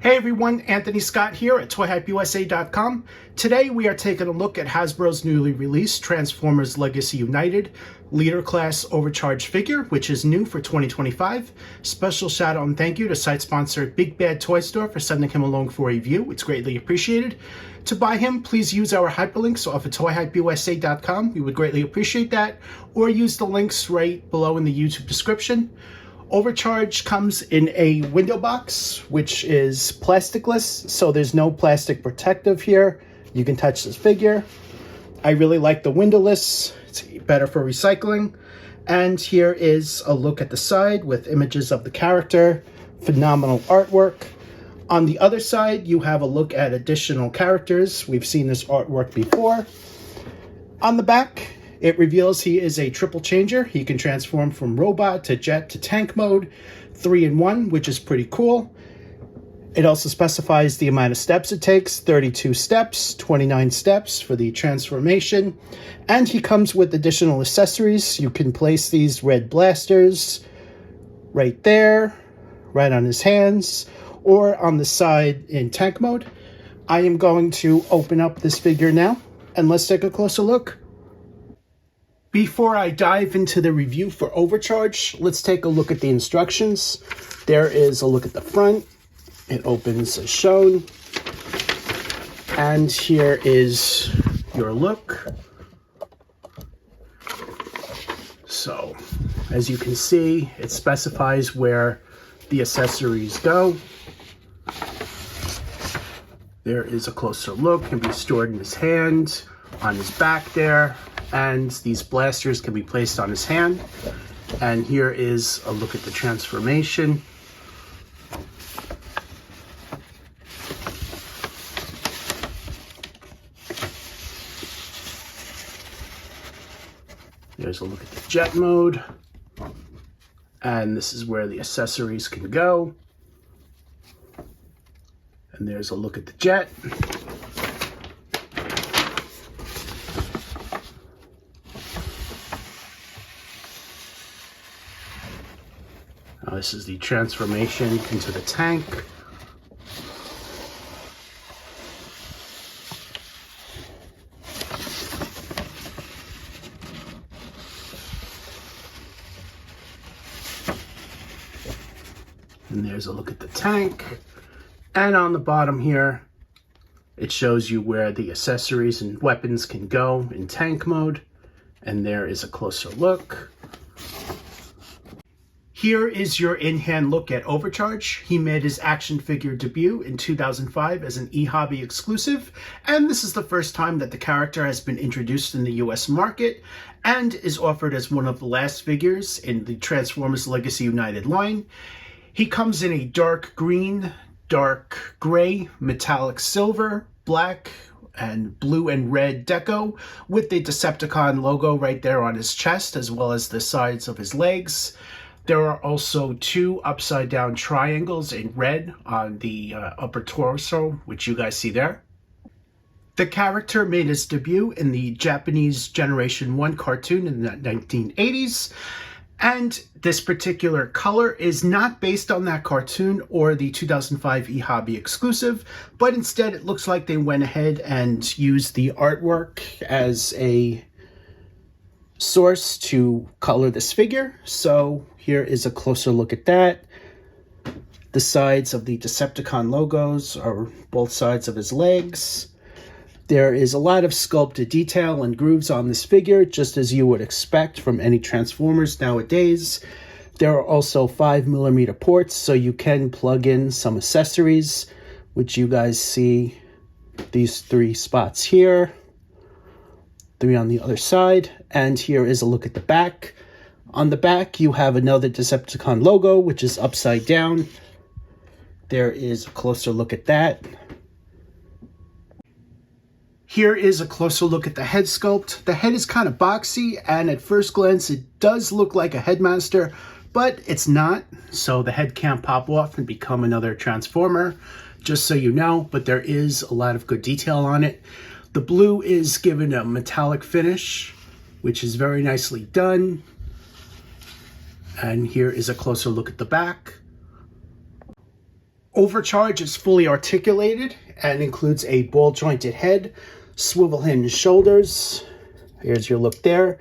Hey everyone, Anthony Scott here at ToyHypeUSA.com. Today we are taking a look at Hasbro's newly released Transformers Legacy United Leader Class Overcharge figure, which is new for 2025. Special shout out and thank you to site sponsor BigBadToyStore for sending him along for a review. It's greatly appreciated. To buy him, please use our hyperlinks off of ToyHypeUSA.com. We would greatly appreciate that. Or use the links right below in the YouTube description. Overcharge comes in a window box, which is plasticless, so there's no plastic protective here. You can touch this figure. I really like the windowless. It's better for recycling. And here is a look at the side with images of the character. Phenomenal artwork. On the other side, you have a look at additional characters. We've seen this artwork before. On the back, it reveals he is a triple changer. He can transform from robot to jet to tank mode, 3-in-1, which is pretty cool. It also specifies the amount of steps it takes, 32 steps, 29 steps for the transformation. And he comes with additional accessories. You can place these red blasters right there, right on his hands, or on the side in tank mode. I am going to open up this figure now, and let's take a closer look. Before I dive into the review for Overcharge, let's take a look at the instructions. There is a look at the front. It opens as shown. And here is your look. So, as you can see, it specifies where the accessories go. There is a closer look. It can be stored in his hand, on his back there. And these blasters can be placed on his hand. And here is a look at the transformation. There's a look at the jet mode. And this is where the accessories can go. And there's a look at the jet. This is the transformation into the tank. And there's a look at the tank. And on the bottom here, it shows you where the accessories and weapons can go in tank mode. And there is a closer look. Here is your in-hand look at Overcharge. He made his action figure debut in 2005 as an eHobby exclusive, and this is the first time that the character has been introduced in the US market and is offered as one of the last figures in the Transformers Legacy United line. He comes in a dark green, dark gray, metallic silver, black, and blue and red deco with the Decepticon logo right there on his chest as well as the sides of his legs. There are also two upside down triangles in red on the upper torso, which you guys see there. The character made his debut in the Japanese Generation 1 cartoon in the 1980s, and this particular color is not based on that cartoon or the 2005 eHobby exclusive, but instead it looks like they went ahead and used the artwork as a source to color this figure. So here is a closer look at that. The sides of the Decepticon logos are both sides of his legs. There is a lot of sculpted detail and grooves on this figure, just as you would expect from any Transformers nowadays. There are also 5mm ports, so you can plug in some accessories, which you guys see these 3 spots here. 3 on the other side, and here is a look at the back. On the back, you have another Decepticon logo, which is upside down. There is a closer look at that. Here is a closer look at the head sculpt. The head is kind of boxy, and at first glance, it does look like a headmaster, but it's not. So the head can't pop off and become another Transformer, just so you know, but there is a lot of good detail on it. The blue is given a metallic finish, which is very nicely done. And here is a closer look at the back. Overcharge is fully articulated and includes a ball jointed head, swivel hinge shoulders. Here's your look there.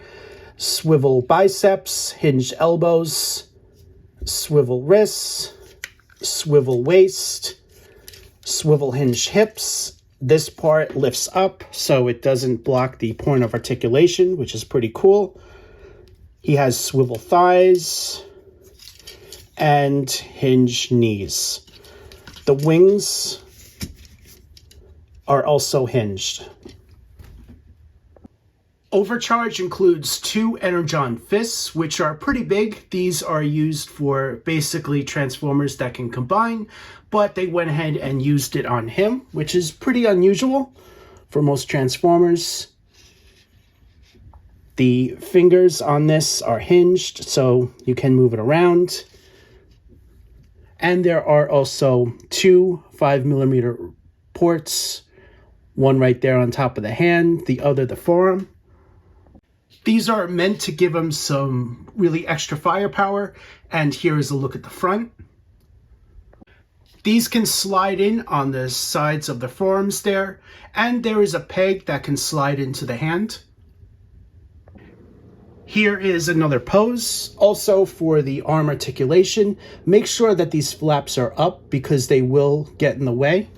Swivel biceps, hinged elbows, swivel wrists, swivel waist, swivel hinge hips. This part lifts up so it doesn't block the point of articulation, which is pretty cool. He has swivel thighs and hinge knees. The wings are also hinged. Overcharge includes 2 Energon fists, which are pretty big. These are used for basically Transformers that can combine, but they went ahead and used it on him, which is pretty unusual for most Transformers. The fingers on this are hinged, so you can move it around. And there are also 2 5mm ports, one right there on top of the hand, the other the forearm. These are meant to give them some really extra firepower, and here is a look at the front. These can slide in on the sides of the forearms there, and there is a peg that can slide into the hand. Here is another pose. Also for the arm articulation, make sure that these flaps are up because they will get in the way.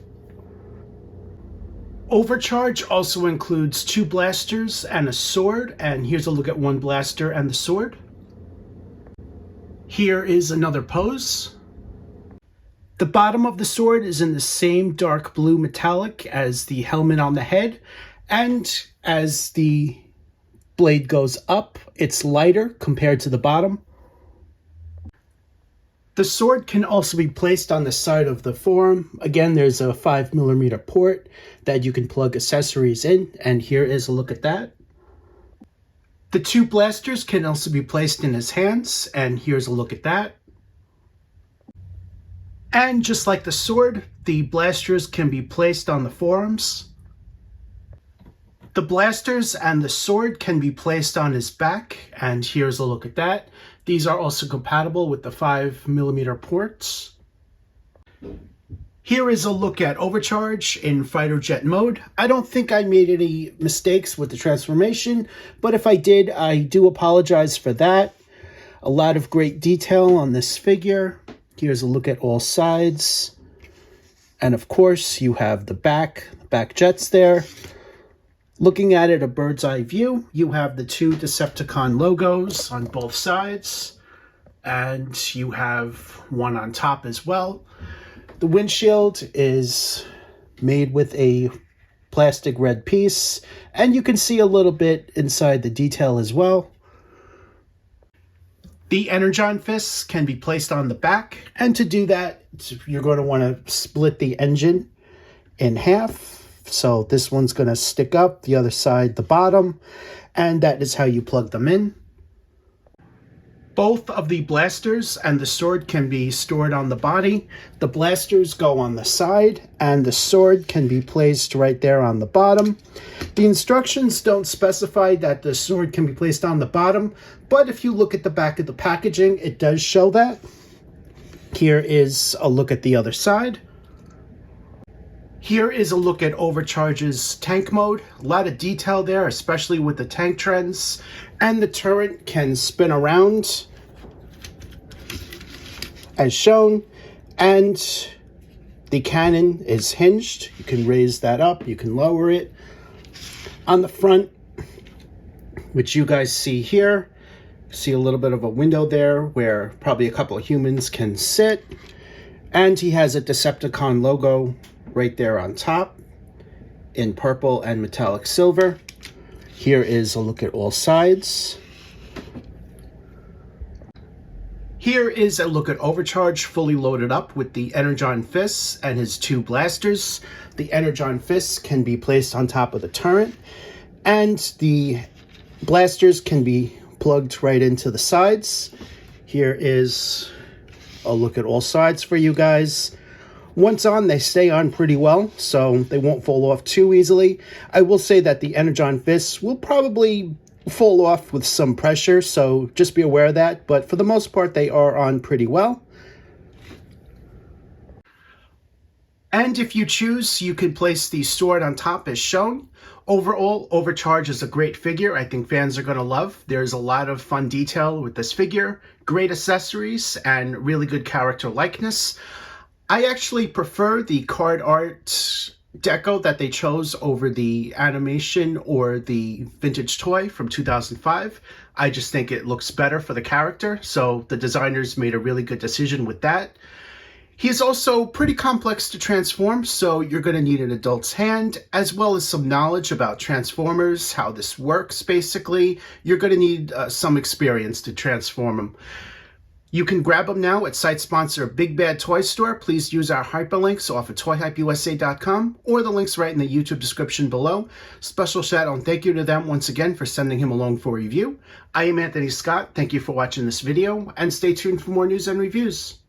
Overcharge also includes 2 blasters and a sword, and here's a look at 1 blaster and the sword. Here is another pose. The bottom of the sword is in the same dark blue metallic as the helmet on the head, and as the blade goes up, it's lighter compared to the bottom. The sword can also be placed on the side of the forearm. Again, there's a 5mm port that you can plug accessories in, and here is a look at that. The 2 blasters can also be placed in his hands, and here's a look at that. And just like the sword, the blasters can be placed on the forearms. The blasters and the sword can be placed on his back, and here's a look at that. These are also compatible with the 5mm ports. Here is a look at Overcharge in fighter jet mode. I don't think I made any mistakes with the transformation, but if I did, I do apologize for that. A lot of great detail on this figure. Here's a look at all sides. And of course, you have the back jets there. Looking at it a bird's eye view, you have the 2 Decepticon logos on both sides, and you have one on top as well. The windshield is made with a plastic red piece, and you can see a little bit inside the detail as well. The Energon fists can be placed on the back, and to do that, you're going to want to split the engine in half. So this one's going to stick up, the other side the bottom, and that is how you plug them in. Both of the blasters and the sword can be stored on the body. The blasters go on the side, and the sword can be placed right there on the bottom. The instructions don't specify that the sword can be placed on the bottom, but if you look at the back of the packaging, it does show that. Here is a look at the other side. Here is a look at Overcharge's tank mode. A lot of detail there, especially with the tank trends. And the turret can spin around as shown. And the cannon is hinged. You can raise that up, you can lower it. On the front, which you guys see here, see a little bit of a window there where probably a couple of humans can sit. And he has a Decepticon logo right there on top in purple and metallic silver. Here is a look at all sides. Here is a look at Overcharge fully loaded up with the Energon fists and his 2 blasters. The Energon fists can be placed on top of the turret, and the blasters can be plugged right into the sides. Here is a look at all sides for you guys. Once on, they stay on pretty well, so they won't fall off too easily. I will say that the Energon fists will probably fall off with some pressure, so just be aware of that. But for the most part, they are on pretty well. And if you choose, you can place the sword on top as shown. Overall, Overcharge is a great figure I think fans are going to love. There's a lot of fun detail with this figure, great accessories, and really good character likeness. I actually prefer the card art deco that they chose over the animation or the vintage toy from 2005. I just think it looks better for the character, so the designers made a really good decision with that. He's also pretty complex to transform, so you're going to need an adult's hand, as well as some knowledge about Transformers, how this works, basically. You're going to need some experience to transform him. You can grab them now at site sponsor BigBadToyStore. Please use our hyperlinks off of ToyHypeUSA.com or the links right in the YouTube description below. Special shout out and thank you to them once again for sending him along for review. I am Anthony Scott. Thank you for watching this video, and stay tuned for more news and reviews.